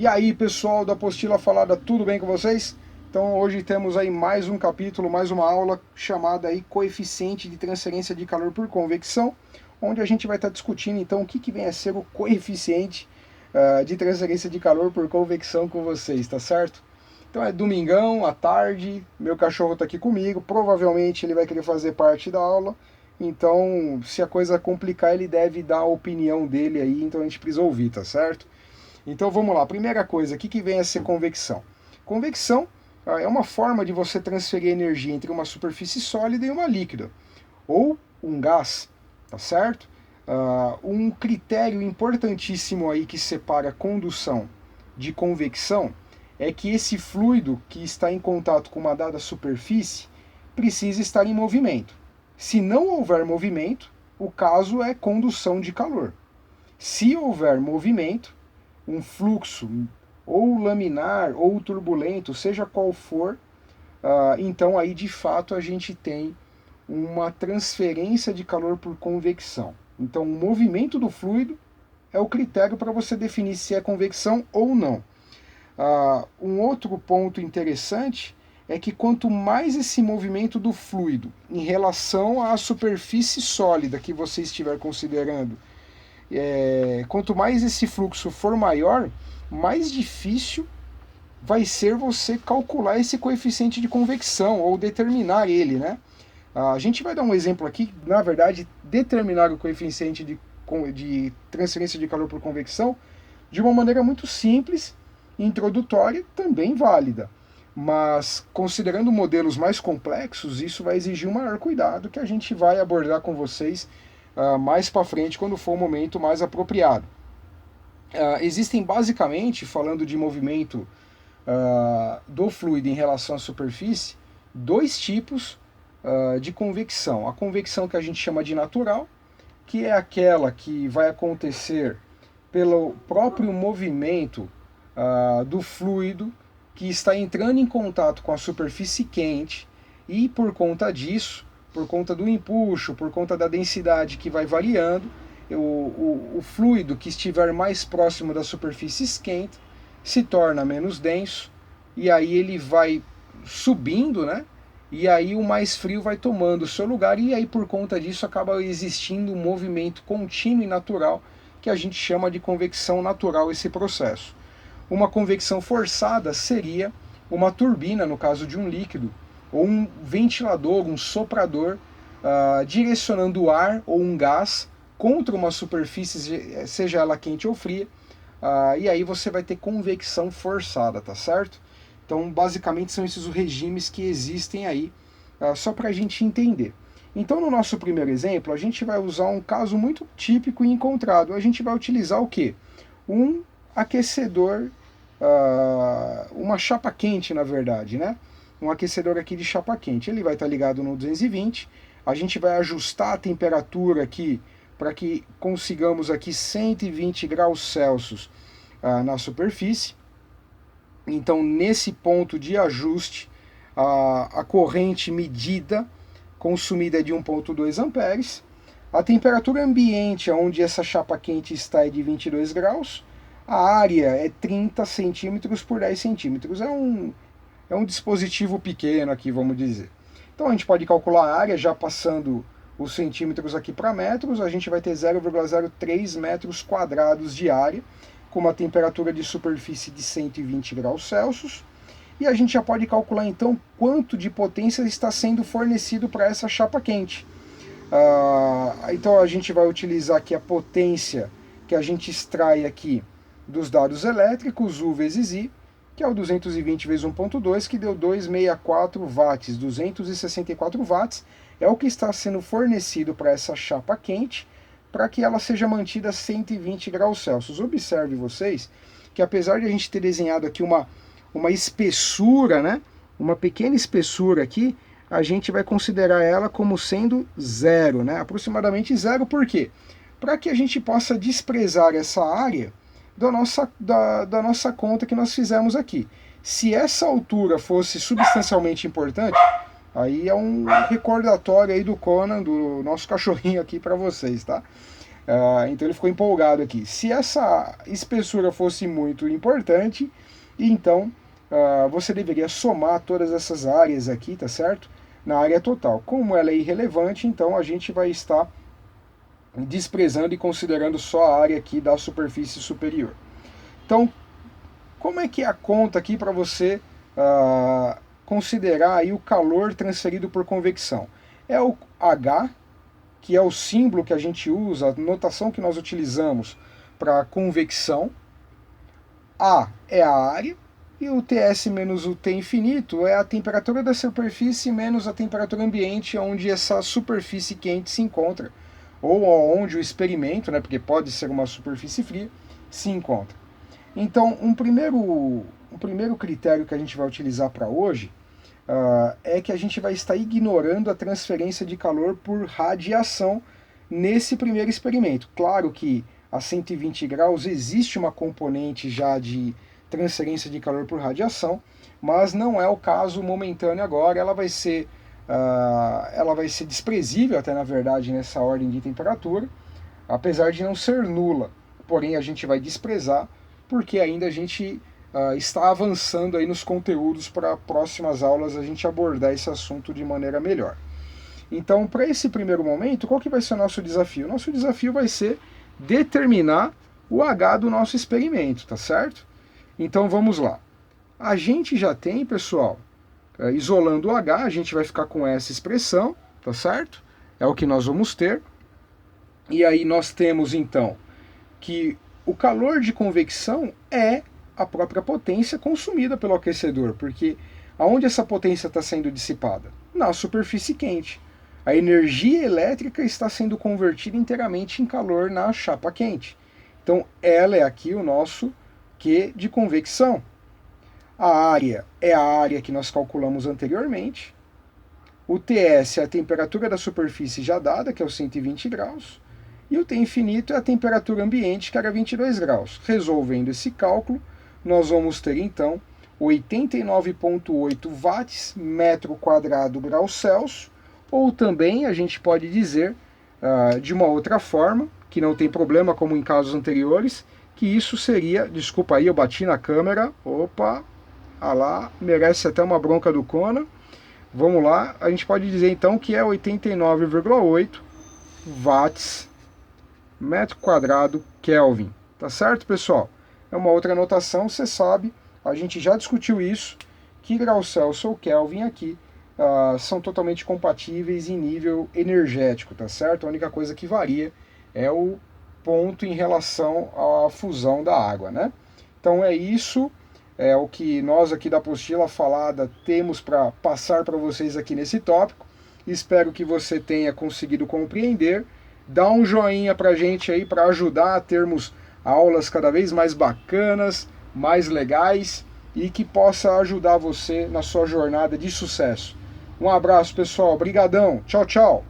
E aí, pessoal da Apostila Falada, tudo bem com vocês? Então hoje temos aí mais um capítulo, mais uma aula chamada aí coeficiente de transferência de calor por convecção, onde a gente vai estar discutindo então o que vem a ser o coeficiente de transferência de calor por convecção com vocês, tá certo? Então é domingão, à tarde, meu cachorro está aqui comigo, provavelmente ele vai querer fazer parte da aula, então se a coisa complicar ele deve dar a opinião dele aí, então a gente precisa ouvir, tá certo? Então vamos lá, primeira coisa, o que vem a ser convecção? Convecção é uma forma de você transferir energia entre uma superfície sólida e uma líquida, ou um gás, tá certo? Um critério importantíssimo aí que separa condução de convecção é que esse fluido que está em contato com uma dada superfície precisa estar em movimento. Se não houver movimento, o caso é condução de calor. Se houver movimento, um fluxo ou laminar ou turbulento, seja qual for, então aí de fato a gente tem uma transferência de calor por convecção. Então o movimento do fluido é o critério para você definir se é convecção ou não. Um outro ponto interessante é que quanto mais esse movimento do fluido em relação à superfície sólida que você estiver considerando, quanto mais esse fluxo for maior, mais difícil vai ser você calcular esse coeficiente de convecção ou determinar ele, né? A gente vai dar um exemplo aqui, na verdade, determinar o coeficiente de transferência de calor por convecção de uma maneira muito simples, introdutória, também válida. Mas, considerando modelos mais complexos, isso vai exigir um maior cuidado que a gente vai abordar com vocês mais para frente, quando for o momento mais apropriado. Existem basicamente, falando de movimento do fluido em relação à superfície, dois tipos de convecção. A convecção que a gente chama de natural, que é aquela que vai acontecer pelo próprio movimento do fluido que está entrando em contato com a superfície quente e por conta disso, por conta do empuxo, por conta da densidade que vai variando, o fluido que estiver mais próximo da superfície quente se torna menos denso e aí ele vai subindo, né? E aí o mais frio vai tomando o seu lugar e aí por conta disso acaba existindo um movimento contínuo e natural que a gente chama de convecção natural esse processo. Uma convecção forçada seria uma turbina, no caso de um líquido, ou um ventilador, um soprador, direcionando o ar ou um gás contra uma superfície, seja ela quente ou fria, e aí você vai ter convecção forçada, tá certo? Então, basicamente, são esses os regimes que existem aí, só para a gente entender. Então, no nosso primeiro exemplo, a gente vai usar um caso muito típico e encontrado. A gente vai utilizar o quê? Um aquecedor, uma chapa quente, na verdade, né? Um aquecedor aqui de chapa quente. Ele vai estar ligado no 220. A gente vai ajustar a temperatura aqui para que consigamos aqui 120 graus Celsius na superfície. Então, nesse ponto de ajuste, a corrente medida consumida é de 1,2 amperes. A temperatura ambiente, onde essa chapa quente está, é de 22 graus. A área é 30 centímetros por 10 centímetros. É um dispositivo pequeno aqui, vamos dizer. Então, a gente pode calcular a área já passando os centímetros aqui para metros. A gente vai ter 0,03 metros quadrados de área, com uma temperatura de superfície de 120 graus Celsius, e a gente já pode calcular então quanto de potência está sendo fornecido para essa chapa quente. Então a gente vai utilizar aqui a potência que a gente extrai aqui dos dados elétricos, U vezes I, que é o 220 vezes 1,2, que deu 264 watts, 264 watts, é o que está sendo fornecido para essa chapa quente, para que ela seja mantida a 120 graus Celsius. Observe vocês que apesar de a gente ter desenhado aqui uma espessura, né, uma pequena espessura aqui, a gente vai considerar ela como sendo zero, né, aproximadamente zero. Por quê? Para que a gente possa desprezar essa área da nossa conta que nós fizemos aqui. Se essa altura fosse substancialmente importante, aí é um recordatório aí do Conan, do nosso cachorrinho aqui para vocês, tá? Então ele ficou empolgado aqui. Se essa espessura fosse muito importante, então você deveria somar todas essas áreas aqui, tá certo? Na área total. Como ela é irrelevante, então a gente vai estar desprezando e considerando só a área aqui da superfície superior. Então, como é que é a conta aqui para você considerar aí o calor transferido por convecção? É o H, que é o símbolo que a gente usa, a notação que nós utilizamos para convecção. A é a área, e o Ts menos o T infinito é a temperatura da superfície menos a temperatura ambiente onde essa superfície quente se encontra, ou onde o experimento, né, porque pode ser uma superfície fria, se encontra. Então, um primeiro critério que a gente vai utilizar para hoje é que a gente vai estar ignorando a transferência de calor por radiação nesse primeiro experimento. Claro que a 120 graus existe uma componente já de transferência de calor por radiação, mas não é o caso momentâneo agora. Ela vai ser desprezível até, na verdade, nessa ordem de temperatura, apesar de não ser nula. Porém, a gente vai desprezar porque ainda a gente está avançando aí nos conteúdos para próximas aulas a gente abordar esse assunto de maneira melhor. Então, para esse primeiro momento, qual que vai ser o nosso desafio? Nosso desafio vai ser determinar o H do nosso experimento, tá certo? Então vamos lá. A gente já tem, pessoal, isolando o H, a gente vai ficar com essa expressão, tá certo? É o que nós vamos ter. E aí nós temos então que o calor de convecção é a própria potência consumida pelo aquecedor, porque aonde essa potência está sendo dissipada? Na superfície quente. A energia elétrica está sendo convertida inteiramente em calor na chapa quente. Então ela é aqui o nosso Q de convecção. A área é a área que nós calculamos anteriormente. O Ts é a temperatura da superfície já dada, que é os 120 graus. E o T infinito é a temperatura ambiente, que era 22 graus. Resolvendo esse cálculo, nós vamos ter então 89,8 watts metro quadrado grau Celsius, ou também a gente pode dizer de uma outra forma, que não tem problema como em casos anteriores, que isso seria, desculpa aí, eu bati na câmera, opa, lá, merece até uma bronca do Conan. Vamos lá, a gente pode dizer então que é 89,8 watts metro quadrado Kelvin, tá certo, pessoal? É uma outra notação, você sabe, a gente já discutiu isso, que grau Celsius ou Kelvin aqui são totalmente compatíveis em nível energético, tá certo? A única coisa que varia é o ponto em relação à fusão da água, né? Então é isso, é o que nós aqui da Apostila Falada temos para passar para vocês aqui nesse tópico. Espero que você tenha conseguido compreender. Dá um joinha para a gente aí para ajudar a termos aulas cada vez mais bacanas, mais legais e que possa ajudar você na sua jornada de sucesso. Um abraço, pessoal. Obrigadão. Tchau, tchau.